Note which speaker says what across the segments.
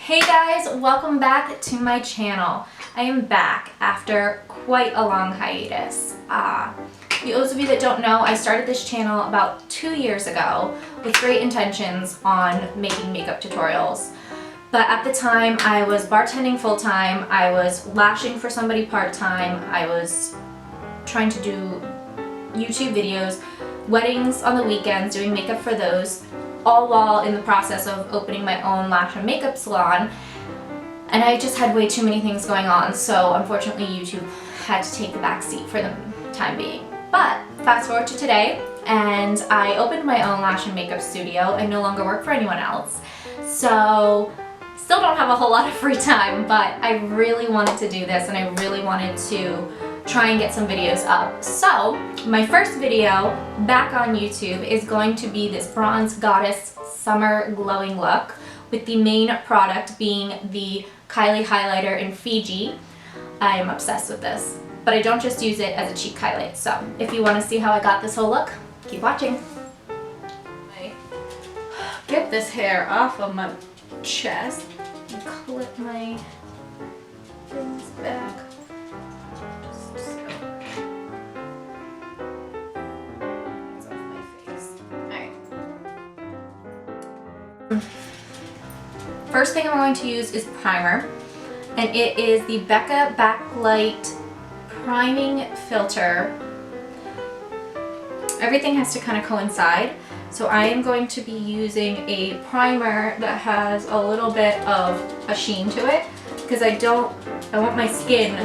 Speaker 1: Hey guys, welcome back to my channel. I am back after quite a long hiatus. Those of you that don't know, I started this channel about 2 years ago with great intentions on making makeup tutorials. But at the time, I was bartending full-time, I was lashing for somebody part-time, I was trying to do YouTube videos, weddings on the weekends, doing makeup for those, all while in the process of opening my own lash and makeup salon. And I just had way too many things going on, so unfortunately YouTube had to take the back seat for the time being. But fast forward to today, and I opened my own lash and makeup studio. I no longer work for anyone else, so still don't have a whole lot of free time, but I really wanted to do this and I really wanted to try and get some videos up. So my first video back on YouTube is going to be this Bronze Goddess Summer Glowing Look, with the main product being the Kylie highlighter in Fiji. I am obsessed with this, but I don't just use it as a cheek highlight. So if you want to see how I got this whole look, keep watching. Get this hair off of my chest and clip my things back. First thing I'm going to use is primer, and it is the Becca Backlight Priming Filter. Everything has to kind of coincide, so I am going to be using a primer that has a little bit of a sheen to it, because I want my skin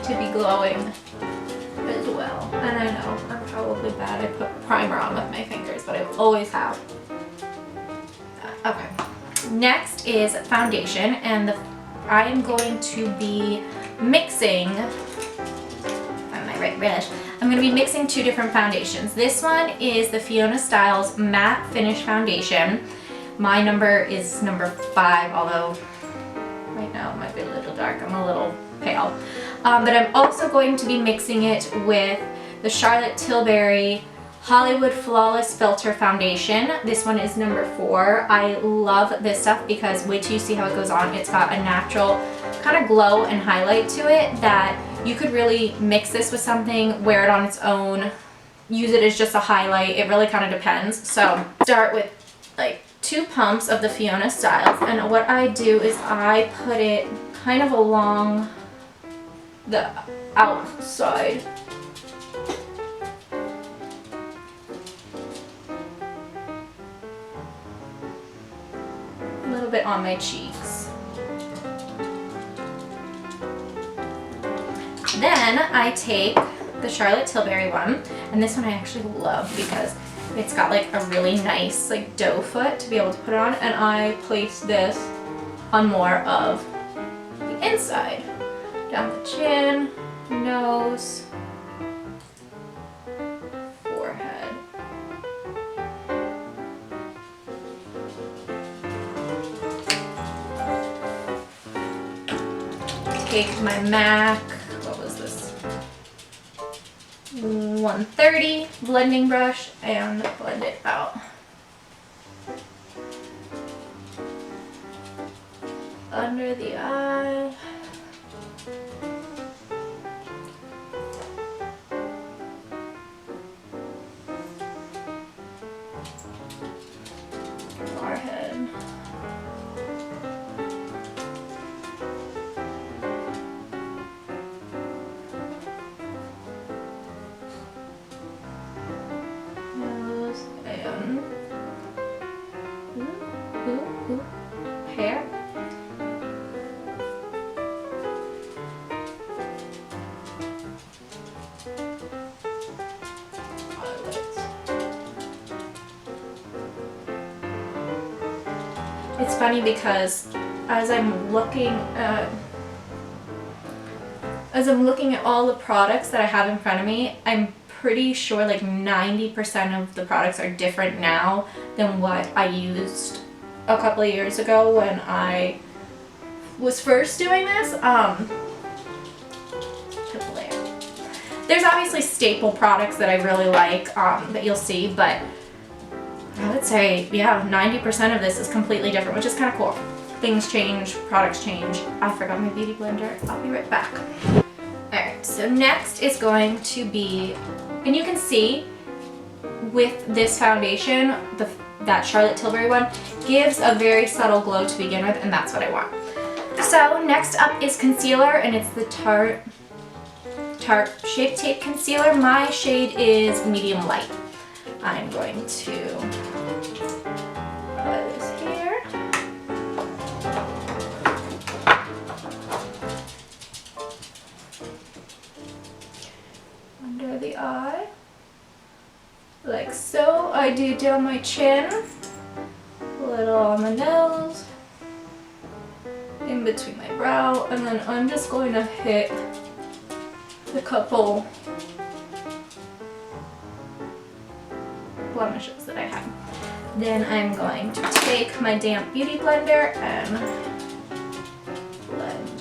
Speaker 1: to be glowing as well. And I know I'm probably bad at putting primer on with my fingers, but I always have. Okay. Next is foundation, and I am going to be mixing, find my right brush, I'm going to be mixing two different foundations. This one is the Fiona Styles Matte Finish Foundation. My number is number 5, although right now it might be a little dark, I'm a little pale. But I'm also going to be mixing it with the Charlotte Tilbury Hollywood Flawless Filter Foundation. This one is number 4. I love this stuff because wait till you see how it goes on. It's got a natural kind of glow and highlight to it that you could really mix this with something, wear it on its own, use it as just a highlight. It really kind of depends. So start with like 2 pumps of the Fiona Styles, and what I do is I put it kind of along the outside. Bit on my cheeks. Then I take the Charlotte Tilbury one, and this one I actually love because it's got like a really nice like doe foot to be able to put it on, and I place this on more of the inside, down the chin, nose, take my MAC, what was this, 130 blending brush and blend it out. Under the eye. Forehead. Hair. It's funny because as I'm looking at all the products that I have in front of me, I'm pretty sure like 90% of the products are different now than what I used a couple of years ago when I was first doing this. There's obviously staple products that I really like that you'll see, but I would say, yeah, 90% of this is completely different, which is kind of cool. things change, products change. I forgot my beauty blender. I'll be right back. Alright, so next is going to be, and you can see with this foundation, that Charlotte Tilbury one gives a very subtle glow to begin with, and that's what I want. So next up is concealer, and it's the Tarte ShapeTape concealer. My shade is medium light. I'm going to put this here. Under the eye. Like so. I do down my chin, a little on the nose, in between my brow, and then I'm just going to hit a couple blemishes that I have. Then I'm going to take my damp beauty blender and blend.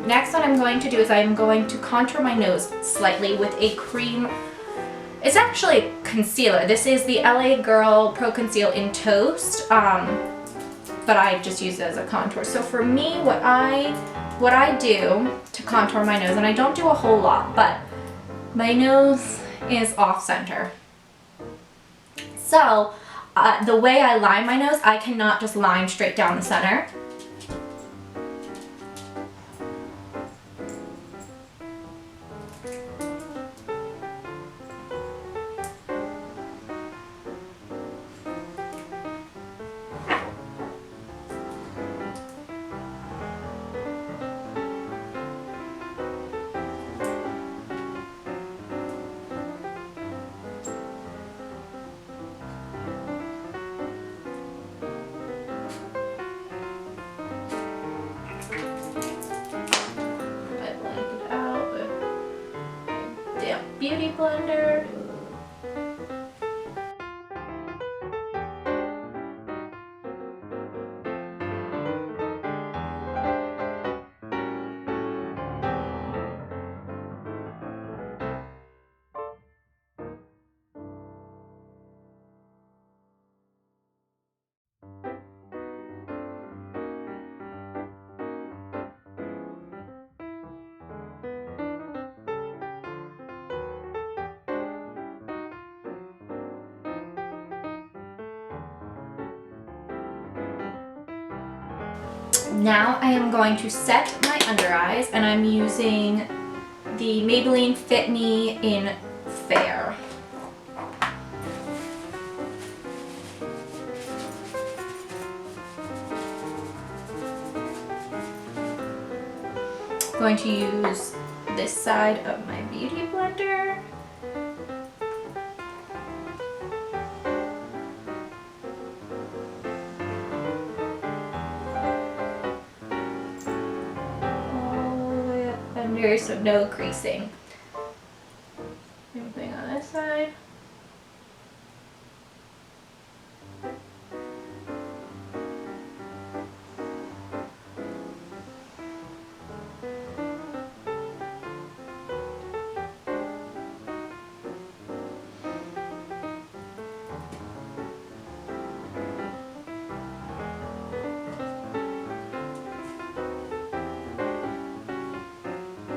Speaker 1: Next, what I'm going to do is I'm going to contour my nose slightly with a cream. It's actually concealer. This is the LA Girl Pro Conceal in Toast, but I just use it as a contour. So for me, what I do to contour my nose, and I don't do a whole lot, but my nose is off center. So the way I line my nose, I cannot just line straight down the center. Beauty blender. Now I am going to set my under eyes, and I'm using the Maybelline Fit Me in Fair. I'm going to use this side of my beauty blender. So no creasing. Same thing on this side.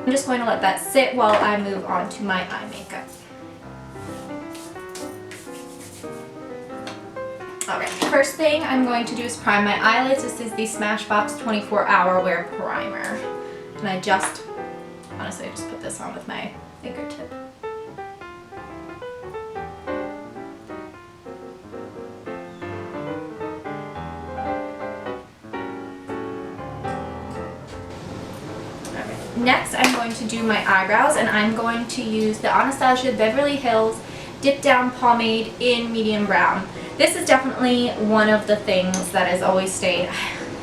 Speaker 1: I'm just going to let that sit while I move on to my eye makeup. Alright, first thing I'm going to do is prime my eyelids. This is the Smashbox 24-Hour Wear Primer. And I just, honestly, I just put this on with my fingertip. Next, I'm going to do my eyebrows, and I'm going to use the Anastasia Beverly Hills Dipdown Pomade in medium brown. This is definitely one of the things that has always stayed.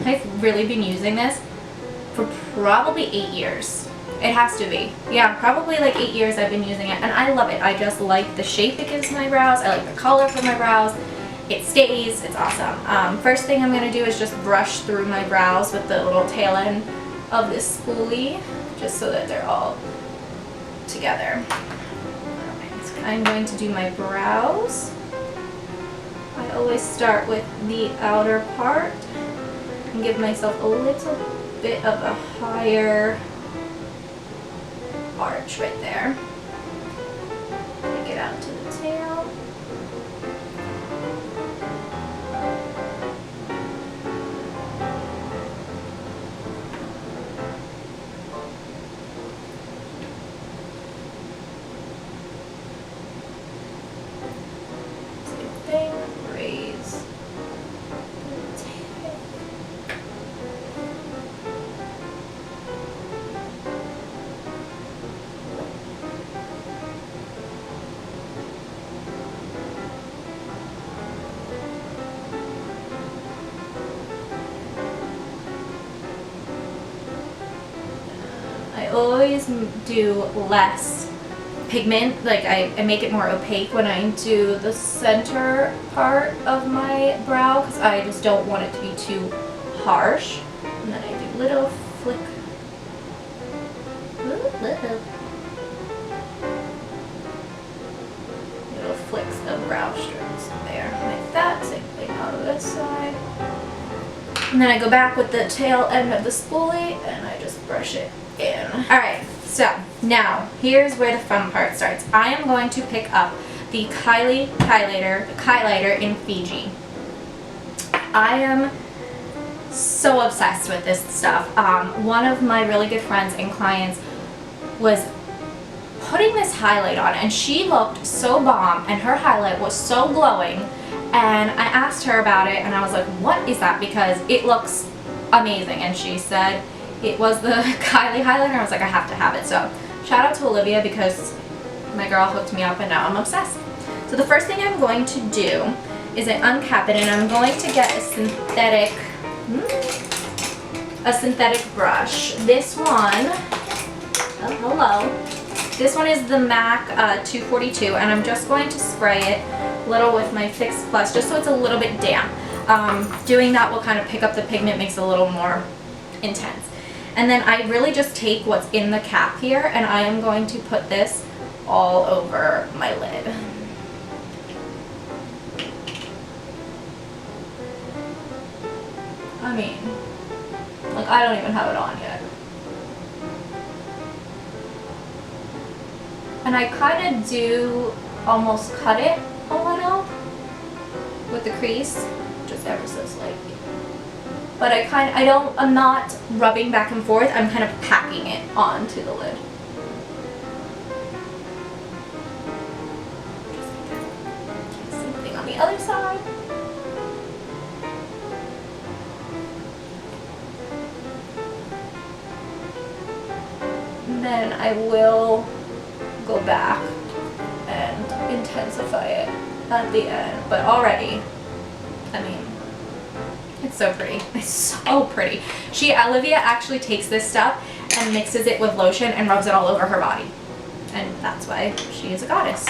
Speaker 1: I've really been using this for probably 8 years. It has to be. Yeah, probably like 8 years I've been using it, and I love it. I just like the shape it gives my brows. I like the color for my brows. It stays. It's awesome. First thing I'm going to do is just brush through my brows with the little tail end of this spoolie, just so that they're all together. I'm going to do my brows. I always start with the outer part and give myself a little bit of a higher arch right there. Take it out to the tail. I always do less pigment, like I make it more opaque when I do the center part of my brow because I just don't want it to be too harsh. And then I do little flick, little flicks of brow strokes there, like that. Same thing on this side. And then I go back with the tail end of the spoolie and I just brush it in. Alright, so now here's where the fun part starts. I am going to pick up the Kylighter in Fiji. I am so obsessed with this stuff. One of my really good friends and clients was putting this highlight on and she looked so bomb and her highlight was so glowing, and I asked her about it and I was like, what is that, because it looks amazing, and she said it was the Kylie highlighter. I was like, I have to have it. So shout out to Olivia because my girl hooked me up and now I'm obsessed. So the first thing I'm going to do is I uncap it and I'm going to get a synthetic brush. This one, oh hello, this one is the MAC 242 and I'm just going to spray it a little with my Fix Plus just so it's a little bit damp. Doing that will kind of pick up the pigment, makes it a little more intense. And then I really just take what's in the cap here and I am going to put this all over my lid. I mean, like I don't even have it on yet. And I kind of do almost cut it a little with the crease, just ever so slightly. But I'm not rubbing back and forth, I'm kind of packing it onto the lid. Same thing on the other side. And then I will go back and intensify it at the end. But already, I mean, it's so pretty. It's so pretty. Olivia actually takes this stuff and mixes it with lotion and rubs it all over her body. And that's why she is a goddess.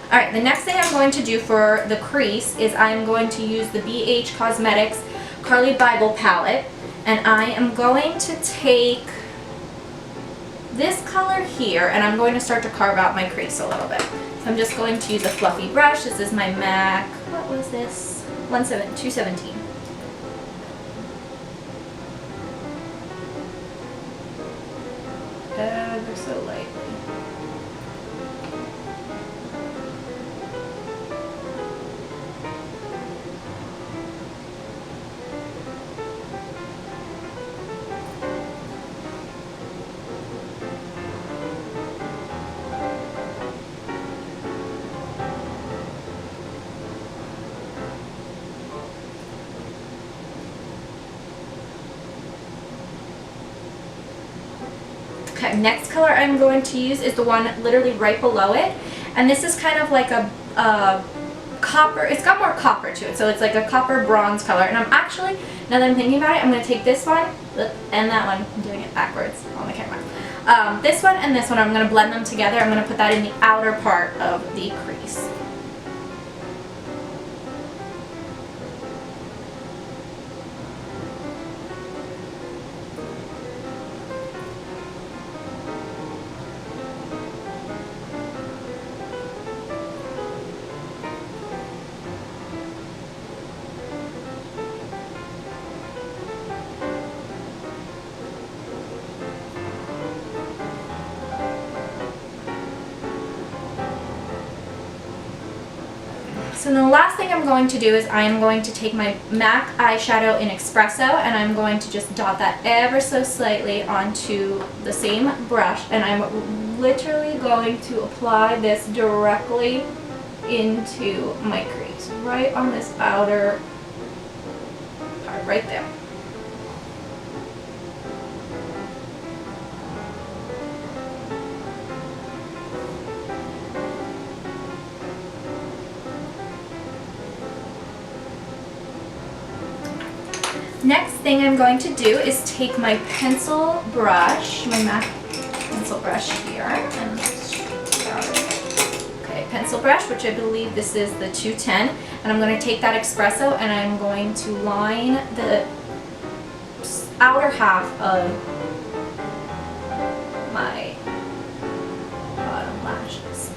Speaker 1: Alright, the next thing I'm going to do for the crease is I'm going to use the BH Cosmetics Bybel palette. And I am going to take this color here and I'm going to start to carve out my crease a little bit. So I'm just going to use a fluffy brush. This is my MAC, what was this? 217. Ever so lightly. Okay, next color I'm going to use is the one literally right below it, and this is kind of like a copper, it's got more copper to it, so it's like a copper bronze color, and I'm actually, now that I'm thinking about it, I'm going to take this one and that one, I'm doing it backwards on the camera, this one and this one, I'm going to blend them together. I'm going to put that in the outer part of the crease. So the last thing I'm going to do is I'm going to take my MAC eyeshadow in Espresso and I'm going to just dot that ever so slightly onto the same brush, and I'm literally going to apply this directly into my crease, right on this outer part, right there. Next thing I'm going to do is take my pencil brush, my MAC pencil brush here, and okay, pencil brush, which I believe this is the 210, and I'm going to take that Espresso and I'm going to line the outer half of my bottom lashes.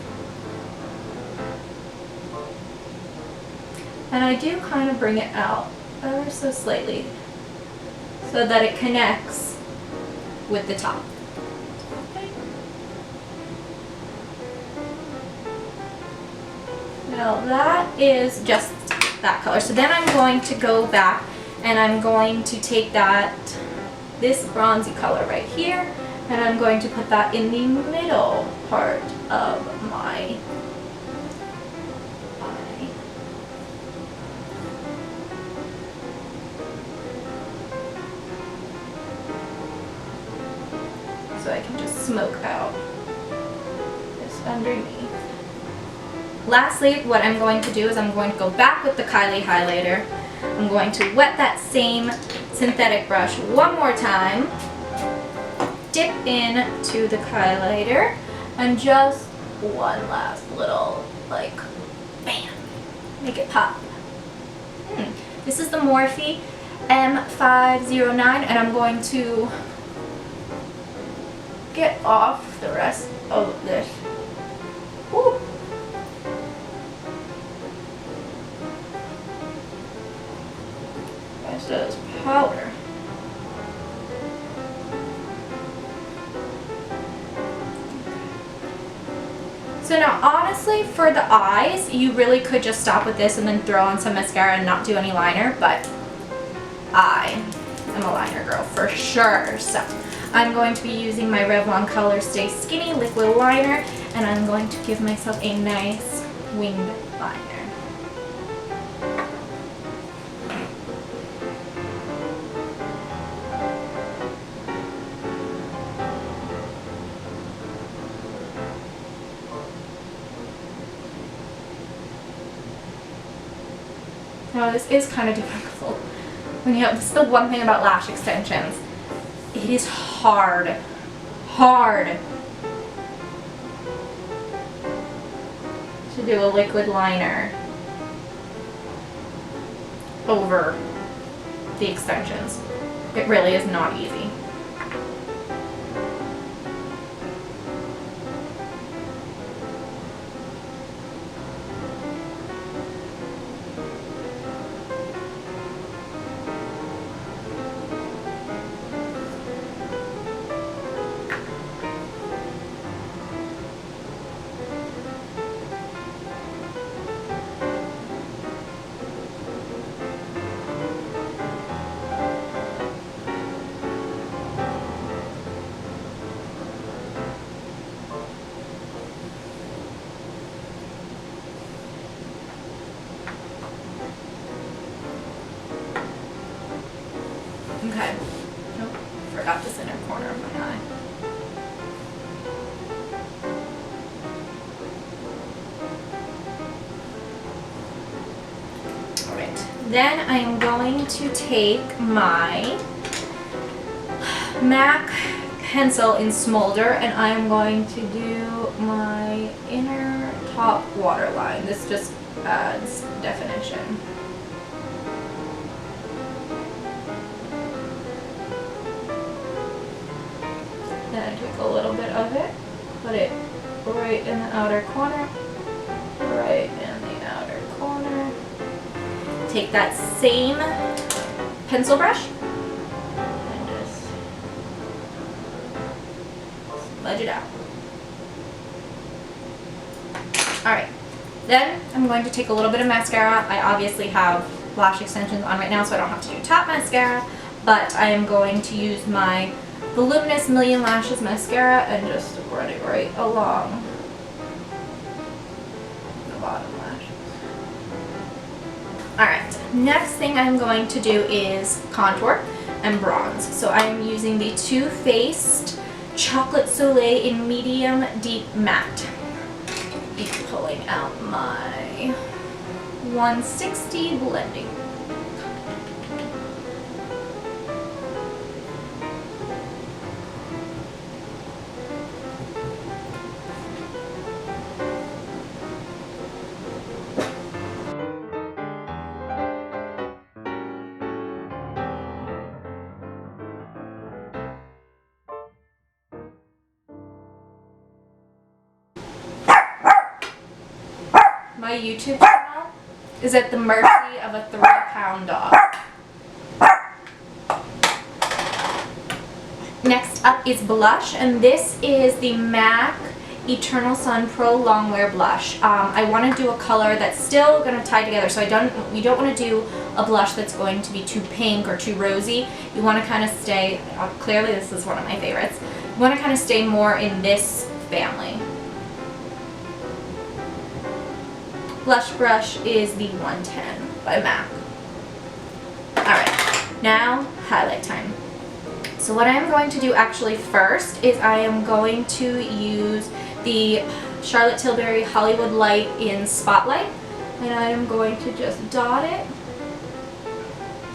Speaker 1: And I do kind of bring it out ever so slightly so that it connects with the top. Okay. Now that is just that color. So then I'm going to go back and I'm going to take this bronzy color right here, and I'm going to put that in the middle part of my eye. So I can just smoke out this underneath. Lastly, what I'm going to do is I'm going to go back with the Kylie highlighter. I'm going to wet that same synthetic brush one more time, dip into the Kylighter, and just one last little, like, bam, make it pop. This is the Morphe M509, and I'm going to get off the rest of this. Woo. Rest of this powder. So now honestly, for the eyes, you really could just stop with this and then throw on some mascara and not do any liner, but I am a liner girl for sure. So I'm going to be using my Revlon Color Stay Skinny liquid liner, and I'm going to give myself a nice winged liner. Now this is kind of difficult when you have, this is the one thing about lash extensions. It is hard to do a liquid liner over the extensions. It really is not easy. Okay. Nope. Forgot this inner corner of my eye. Alright. Then I am going to take my MAC pencil in Smolder, and I am going to do my inner top waterline. This just adds definition. Then I take a little bit of it, put it right in the outer corner, right in the outer corner. Take that same pencil brush and just smudge it out. Alright, Then I'm going to take a little bit of mascara. I obviously have lash extensions on right now, so I don't have to do top mascara, but I am going to use my Voluminous Million Lashes mascara and just run it right along the bottom lashes. Alright, next thing I'm going to do is contour and bronze. So I am using the Too Faced Chocolate Soleil in Medium Deep Matte. Be pulling out my 160 blending. My YouTube channel is at the mercy of a 3-pound dog. Next up is blush, and this is the MAC Eternal Sun Prolongwear blush. I want to do a color that's still going to tie together, so you don't want to do a blush that's going to be too pink or too rosy. You want to kind of stay, clearly this is one of my favorites, you want to kind of stay more in this family. Blush brush is the 110 by MAC. Alright, now highlight time. So what I am going to do actually first is I am going to use the Charlotte Tilbury Hollywood Light in Spotlight, and I am going to just dot it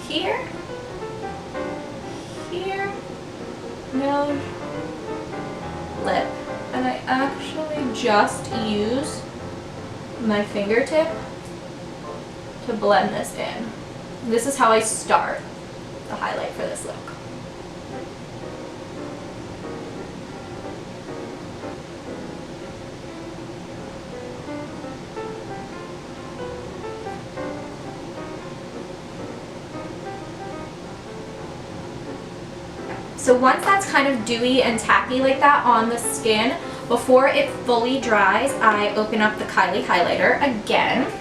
Speaker 1: here, here, nose, lip, and I actually just use my fingertip to blend this in. This is how I start the highlight for this look. So once that's kind of dewy and tacky like that on the skin, before it fully dries, I open up the Kylie highlighter again.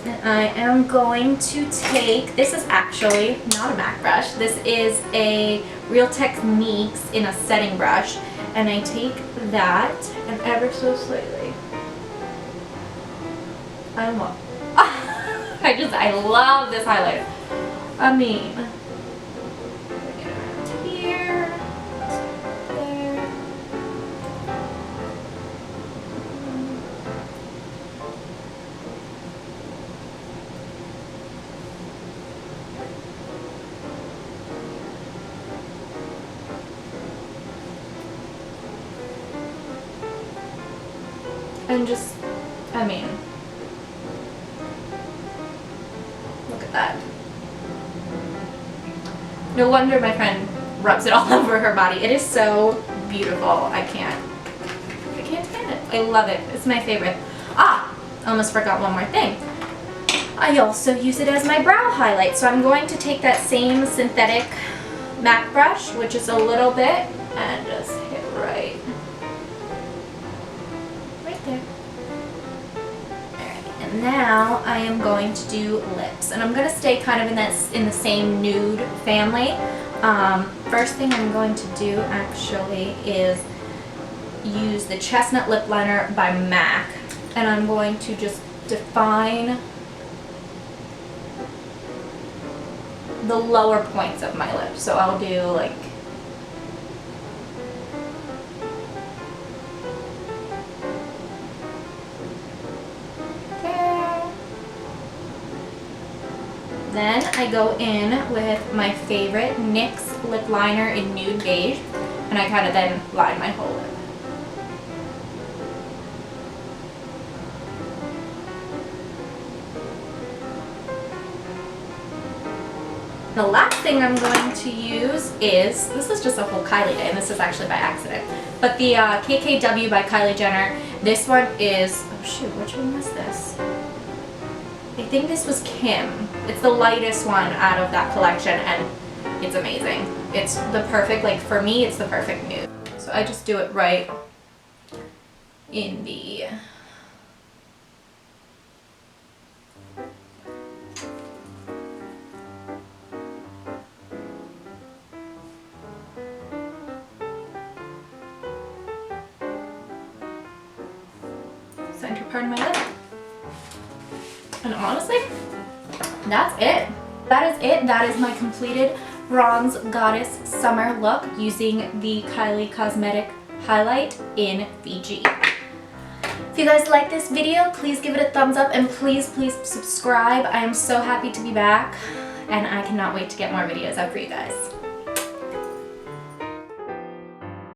Speaker 1: And I am going to take, this is actually not a MAC brush, this is a Real Techniques in a setting brush. And I take that and ever so slightly, I love this highlighter. I mean, here, there. And just, I mean, look at that. No wonder my friend rubs it all over her body. It is so beautiful. I can't stand it. I love it. It's my favorite. Ah, almost forgot one more thing. I also use it as my brow highlight. So I'm going to take that same synthetic MAC brush, which is a little bit, and just hit right there. Alright, and now I am going to do lips. And I'm going to stay kind of in the same nude family. First thing I'm going to do actually is use the Chestnut Lipliner by MAC, and I'm going to just define the lower points of my lips. So I'll do like there. Then I go in with my favorite NYX Lipliner in NudeBeige, and I kind of then line my whole lip. The last thing I'm going to use is, this is just a whole Kylie day, and this is actually by accident, but the KKW by Kylie Jenner. This one is, oh shoot, which one was this? I think this was Kim. It's the lightest one out of that collection, and it's amazing. It's the perfect, like for me, it's the perfect nude. So I just do it right in the pardon my lip. And honestly, that's it. That is it. That is my completed Bronze Goddess Summer look using the Kylie Cosmetic Highlight in Fiji. If you guys like this video, please give it a thumbs up and please subscribe. I am so happy to be back and I cannot wait to get more videos up for you guys.